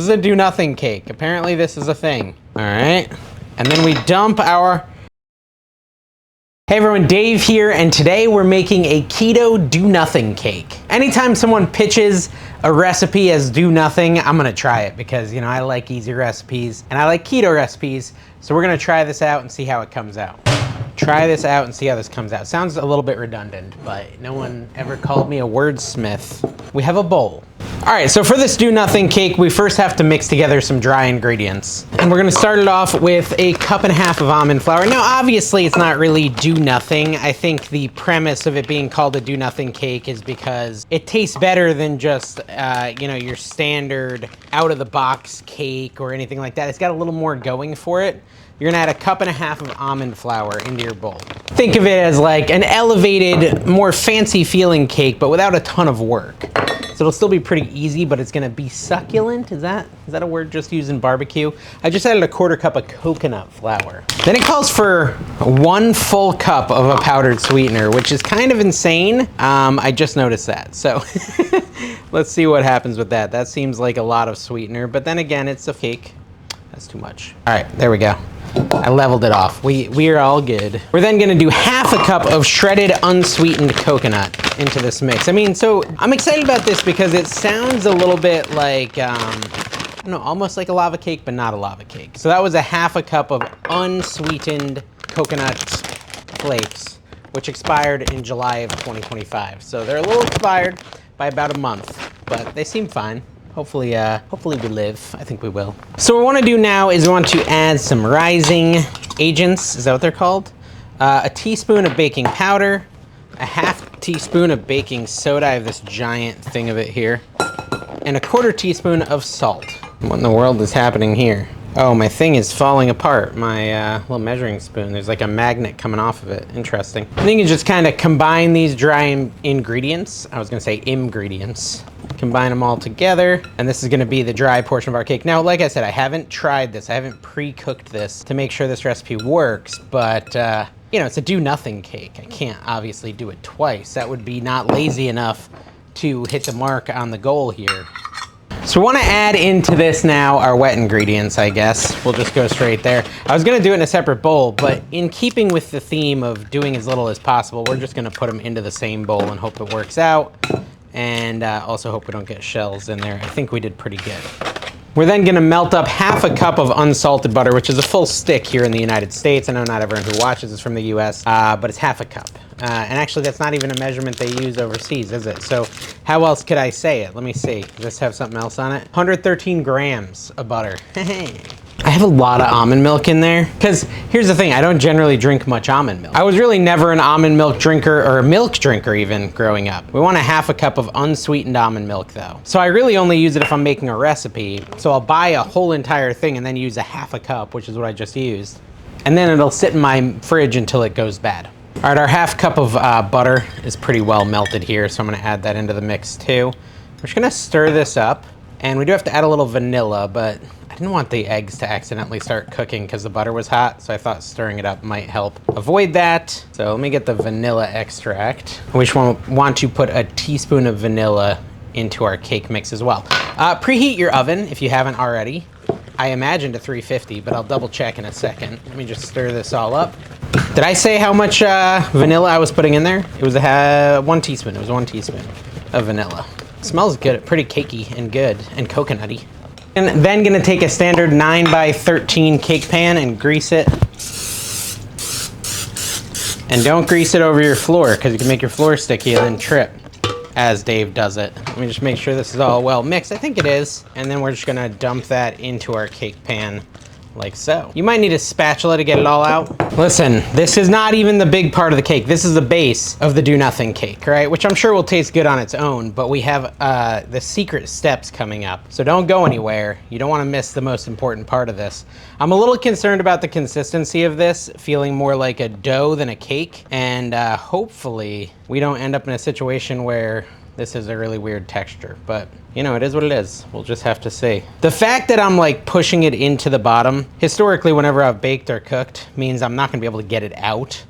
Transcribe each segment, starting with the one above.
This is a do nothing cake. Apparently this is a thing. All right. And then we dump our... Hey everyone, Dave here, and today we're making a keto do nothing cake. Anytime someone pitches a recipe as do nothing, I'm gonna try it because, you know, I like easy recipes and I like keto recipes. So we're gonna try this out and see how it comes out. Try this out and see how this comes out. Sounds a little bit redundant, but no one ever called me a wordsmith. We have a bowl. All right, so for this do nothing cake, we first have to mix together some dry ingredients. And we're gonna start it off with a 1.5 cups of almond flour. Now, obviously it's not really do nothing. I think the premise of it being called a do nothing cake is because it tastes better than just, you know, your standard out of the box cake or anything like that. It's got a little more going for it. You're gonna add a 1.5 cups of almond flour into your bowl. Think of it as like an elevated, more fancy feeling cake, but without a ton of work. So it'll still be pretty easy, but it's gonna be succulent. Is that a word just used in barbecue? I just added a 1/4 cup of coconut flour. Then it calls for 1 full cup of a powdered sweetener, which is kind of insane. I just noticed that. So let's see what happens with that. That seems like a lot of sweetener, but then again, it's a cake. That's too much. All right, there we go. I leveled it off. We are all good. We're then gonna do 1/2 cup of shredded unsweetened coconut into this mix. I mean, so I'm excited about this because it sounds a little bit like, I don't know, almost like a lava cake, but not a lava cake. So that was a 1/2 cup of unsweetened coconut flakes, which expired in July of 2025. So they're a little expired by about a month, but they seem fine. Hopefully we live. I think we will. So what we want to do now is we want to add some rising agents. Is that what they're called? A teaspoon of baking powder, a 1/2 teaspoon of baking soda. I have this giant thing of it here, and a 1/4 teaspoon of salt. What in the world is happening here? Oh, my thing is falling apart. My little measuring spoon. There's like a magnet coming off of it. Interesting. I think you just kind of combine these dry ingredients. I was gonna say ingredients. Combine them all together, and this is gonna be the dry portion of our cake. Now, like I said, I haven't tried this. I haven't pre-cooked this to make sure this recipe works, but you know, it's a do nothing cake. I can't obviously do it twice. That would be not lazy enough to hit the mark on the goal here. So we want to add into this now our wet ingredients, I guess. We'll just go straight there. I was going to do it in a separate bowl, but in keeping with the theme of doing as little as possible, we're just going to put them into the same bowl and hope it works out. And also hope we don't get shells in there. I think we did pretty good. We're then gonna melt up 1/2 cup of unsalted butter, which is a full stick here in the United States. I know not everyone who watches is from the US, but it's 1/2 cup. And actually that's not even a measurement they use overseas, is it? So how else could I say it? Let me see, does this have something else on it? 113 grams of butter. I have a lot of almond milk in there, because here's the thing, I don't generally drink much almond milk. I was really never an almond milk drinker, or a milk drinker even, growing up. We want a 1/2 cup of unsweetened almond milk though. So I really only use it if I'm making a recipe. So I'll buy a whole entire thing and then use a 1/2 cup, which is what I just used. And then it'll sit in my fridge until it goes bad. All right, our 1/2 cup of butter is pretty well melted here, so I'm gonna add that into the mix too. We're just gonna stir this up, and we do have to add a little vanilla, but I didn't want the eggs to accidentally start cooking because the butter was hot, so I thought stirring it up might help avoid that. So let me get the vanilla extract. We just want to put a teaspoon of vanilla into our cake mix as well. Preheat your oven if you haven't already. I imagined a 350, but I'll double check in a second. Let me just stir this all up. Did I say how much vanilla I was putting in there? It was 1 teaspoon. It was 1 teaspoon of vanilla. It smells good, pretty cakey and good and coconutty. And then gonna take a standard 9x13 cake pan and grease it. And don't grease it over your floor because you can make your floor sticky and then trip as Dave does it. Let me just make sure this is all well mixed. I think it is. And then we're just gonna dump that into our cake pan like so. You might need a spatula to get it all out. Listen, this is not even the big part of the cake. This is the base of the do nothing cake, right? Which I'm sure will taste good on its own, but we have the secret steps coming up. So don't go anywhere. You don't wanna miss the most important part of this. I'm a little concerned about the consistency of this, feeling more like a dough than a cake. And hopefully we don't end up in a situation where this is a really weird texture, but you know, it is what it is. We'll just have to see. The fact that I'm like pushing it into the bottom, historically, whenever I've baked or cooked, means I'm not gonna be able to get it out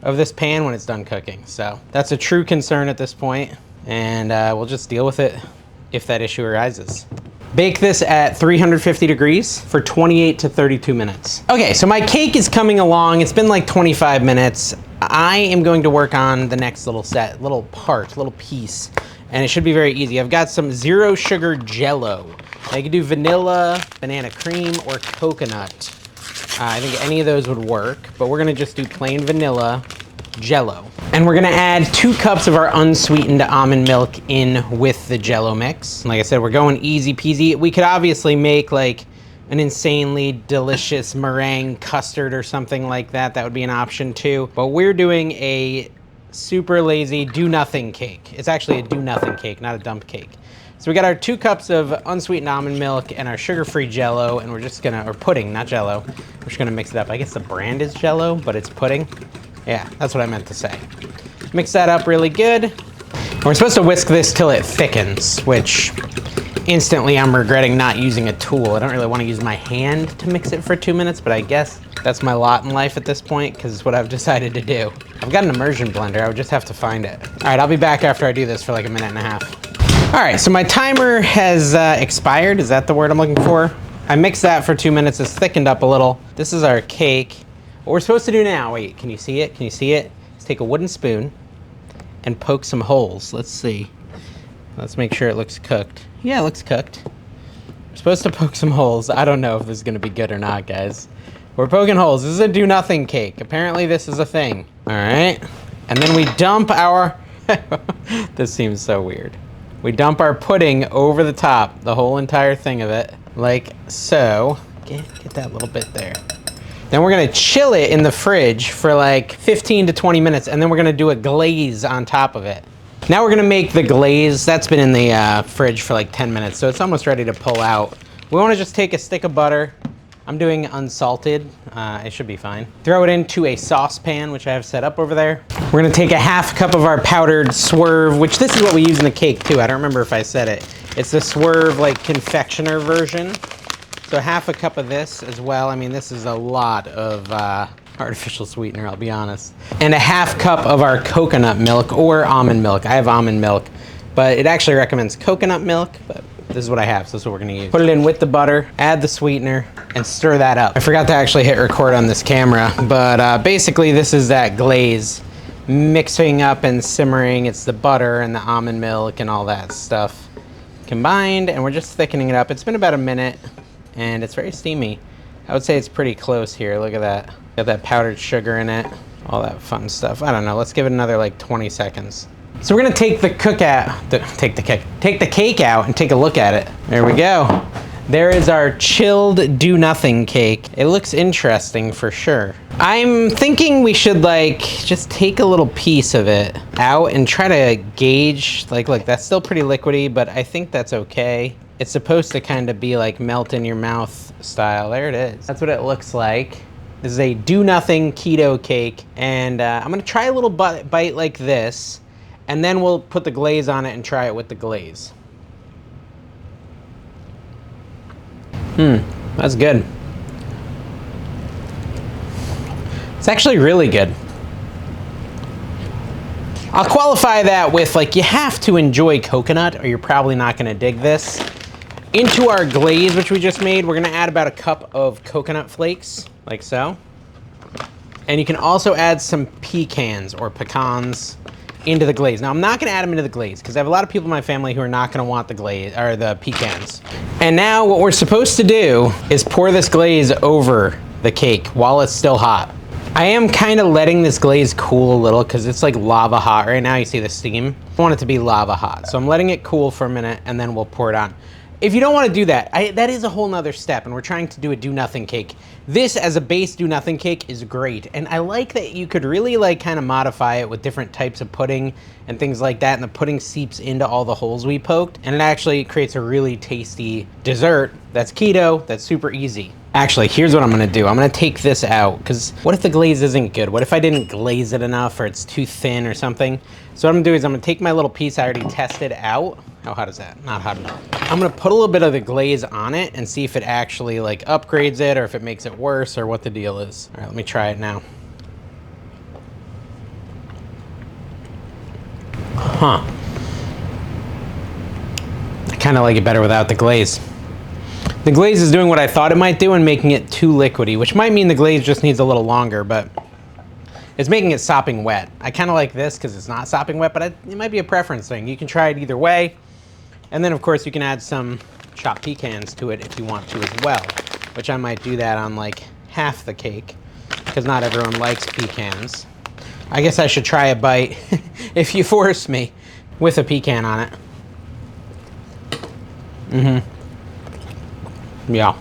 of this pan when it's done cooking. So that's a true concern at this point, and we'll just deal with it if that issue arises. Bake this at 350 degrees for 28 to 32 minutes. Okay, so my cake is coming along. It's been like 25 minutes. I am going to work on the next little piece, and it should be very easy. I've got some 0 sugar Jell-O. Now you can do vanilla, banana cream, or coconut. I think any of those would work, but we're gonna just do plain vanilla Jell-O. And we're gonna add 2 cups of our unsweetened almond milk in with the Jell-O mix. Like I said, we're going easy peasy. We could obviously make like an insanely delicious meringue custard or something like that. That would be an option too. But we're doing a super lazy do-nothing cake. It's actually a do-nothing cake, not a dump cake. So we got our 2 cups of unsweetened almond milk and our sugar-free Jell-O, and we're just gonna, or pudding, not Jell-O. We're just gonna mix it up. I guess the brand is Jell-O, but it's pudding. Yeah, that's what I meant to say. Mix that up really good. And we're supposed to whisk this till it thickens, which instantly I'm regretting not using a tool. I don't really want to use my hand to mix it for 2 minutes, but I guess that's my lot in life at this point, because it's what I've decided to do. I've got an immersion blender. I would just have to find it. All right, I'll be back after I do this for like 1.5 minutes. All right, so my timer has expired. Is that the word I'm looking for? I mixed that for 2 minutes. It's thickened up a little. This is our cake. What we're supposed to do now, wait, can you see it? Can you see it? Let's take a wooden spoon and poke some holes. Let's see. Let's make sure it looks cooked. Yeah, it looks cooked. We're supposed to poke some holes. I don't know if this is gonna be good or not, guys. We're poking holes. This is a do-nothing cake. Apparently this is a thing. All right, and then we dump our, this seems so weird. We dump our pudding over the top, the whole entire thing of it, like so. Get that little bit there. Then we're gonna chill it in the fridge for like 15 to 20 minutes, and then we're gonna do a glaze on top of it. Now we're gonna make the glaze. That's been in the fridge for like 10 minutes, so it's almost ready to pull out. We wanna just take a stick of butter. I'm doing unsalted, it should be fine. Throw it into a saucepan, which I have set up over there. We're gonna take a 1/2 cup of our powdered swerve, which this is what we use in the cake too. I don't remember if I said it. It's the swerve like confectioner version. So 1/2 cup of this as well. I mean, this is a lot of artificial sweetener, I'll be honest. And a 1/2 cup of our coconut milk or almond milk. I have almond milk, but it actually recommends coconut milk, but this is what I have, so this is what we're gonna use. Put it in with the butter, add the sweetener, and stir that up. I forgot to actually hit record on this camera, but basically this is that glaze mixing up and simmering. It's the butter and the almond milk and all that stuff combined, and we're just thickening it up. It's been about 1 minute, and it's very steamy. I would say it's pretty close here. Look at that. Got that powdered sugar in it, all that fun stuff. I don't know, let's give it another like 20 seconds. So we're gonna take the cake out and take a look at it. There we go. There is our chilled do-nothing cake. It looks interesting for sure. I'm thinking we should like just take a little piece of it out and try to gauge, like look, that's still pretty liquidy, but I think that's okay. It's supposed to kind of be like melt in your mouth style. There it is. That's what it looks like. This is a do-nothing keto cake, and I'm gonna try a little bite like this, and then we'll put the glaze on it and try it with the glaze. That's good. It's actually really good. I'll qualify that with like, you have to enjoy coconut or you're probably not gonna dig this. Into our glaze, which we just made, we're gonna add about 1 cup of coconut flakes, like so. And you can also add some pecans or pecans into the glaze. Now I'm not gonna add them into the glaze because I have a lot of people in my family who are not gonna want the glaze or the pecans. And now what we're supposed to do is pour this glaze over the cake while it's still hot. I am kind of letting this glaze cool a little because it's like lava hot right now. You see the steam? I want it to be lava hot. So I'm letting it cool for a minute and then we'll pour it on. If you don't want to do that, that is a whole nother step, and we're trying to do a do-nothing cake. This as a base do-nothing cake is great, and I like that you could really like kind of modify it with different types of pudding and things like that, and the pudding seeps into all the holes we poked, and it actually creates a really tasty dessert that's keto, that's super easy. Actually, here's what I'm gonna do. I'm gonna take this out, because what if the glaze isn't good? What if I didn't glaze it enough, or it's too thin or something? So what I'm gonna do is I'm gonna take my little piece I already tested out. How hot is that? Not hot enough. I'm gonna put a little bit of the glaze on it and see if it actually like upgrades it or if it makes it worse or what the deal is. All right, let me try it now. Huh. I kind of like it better without the glaze. The glaze is doing what I thought it might do and making it too liquidy, which might mean the glaze just needs a little longer, but it's making it sopping wet. I kind of like this because it's not sopping wet, but it might be a preference thing. You can try it either way. And then of course you can add some chopped pecans to it if you want to as well, which I might do that on like half the cake because not everyone likes pecans. I guess I should try a bite if you force me with a pecan on it. Yeah.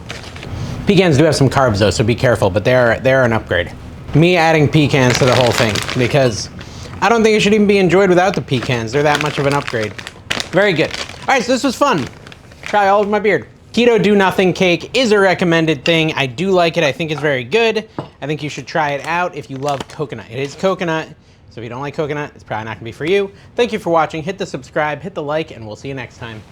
Pecans do have some carbs though, so be careful, but they're an upgrade. Me adding pecans to the whole thing because I don't think it should even be enjoyed without the pecans. They're that much of an upgrade. Very good. All right, so this was fun. Try all over my beard. Keto Do Nothing Cake is a recommended thing. I do like it. I think it's very good. I think you should try it out if you love coconut. It is coconut, so if you don't like coconut, it's probably not gonna be for you. Thank you for watching. Hit the subscribe, hit the like, and we'll see you next time.